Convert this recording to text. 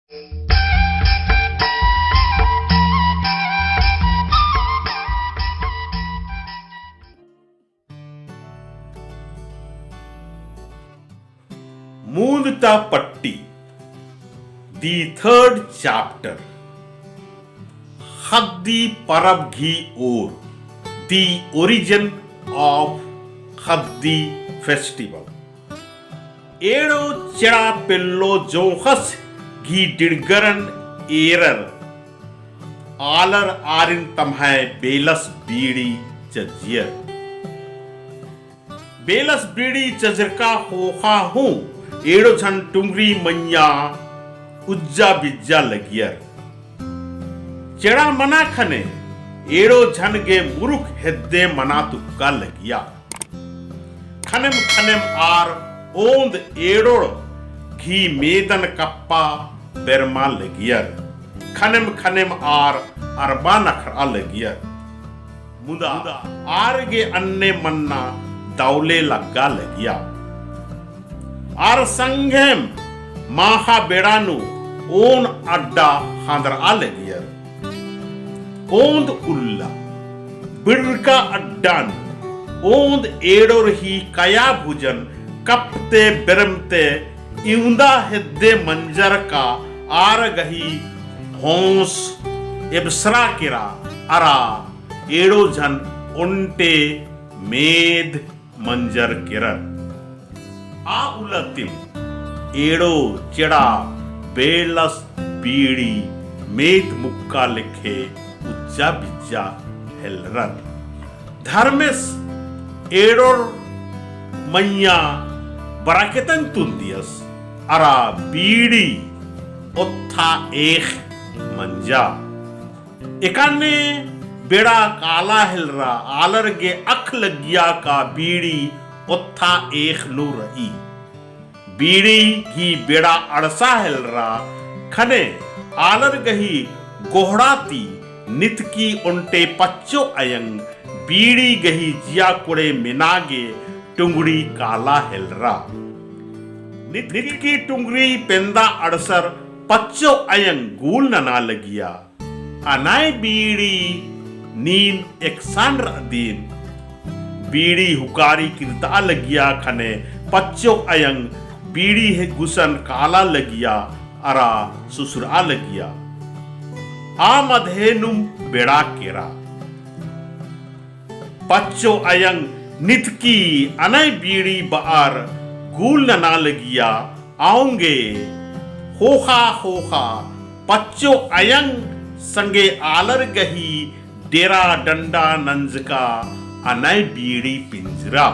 मूंदता पट्टी, the third chapter. खद्दी परब घी और the origin of खद्दी festival. एड़ो चड़ा पिल्लो जोखस घी डिड़गरन एरर आलर आरिन तम्हाय बेलस बीड़ी चजियर. बेलस बीड़ी चजरका होखा हूं एड़ो छन टुंगरी मैया उज्जा बिज्जा लगियर. चेड़ा मना खने एड़ो झन गे मुरुख हेद्दे मना तुक्का लगिया. खनेम खनेम आर ओंद एड़ोड़ घी मेदन कप्पा बेरमा लगियर. खनेम खनेम आर अरबा नखरा लगियर. मुदा आर गे अन्ने मन्ना दौले लग्गा लगिया. आर संघेम माहा बेड़ानु ओन अड्डा हांदर आ लगियर. ओंद उल्ला बिड़का अड्डान ओंद एड़ोर ही कया भुजन कपते बिरमते इउंदा हिद्दे मंजर का आर गही होंस इब्सरा किरा अरा एड़ो झन उन्टे मेद मंजर किरन. आ उलतिम एड़ो चिड़ा बेलस बीड़ी मेत मुक्का लिखे उच्चा बिच्चा हेलरन. धर्मेस एड़ोर मैया बराकेतन तुंदियस अरा बीड़ी उत्था एक मंजा. एकाने बेड़ा काला हिलरा आलर गे अख लगिया का बीड़ी उत्था एक नु रही. बीड़ी घी बेड़ा अड़सा हिलरा खने आलर गही गोहड़ाती नित की उन्टे पच्चो अयंग बीड़ी गही जिया कुड़े मिनागे टुंगड़ी काला हिलरा. नित की टुंगड़ी पेंदा अड़सर पच्चो अयंग गूल नना लगिया. अनाय बीड़ी नींद एक सांड्र दीन बीड़ी हुकारी किरता लगिया खने पच्चो अयंग बीड़ी है गुसन काला लगिया अरा सुसुरा लगिया. आमधेनुम बेड़ा केरा पच्चो अयंग नित की अनय बीड़ी बार गूल नना लगिया. आऊंगे होखा होखा पच्चो अयंग संगे आलर गही डेरा डंडा नंजका अनय बीड़ी पिंजरा.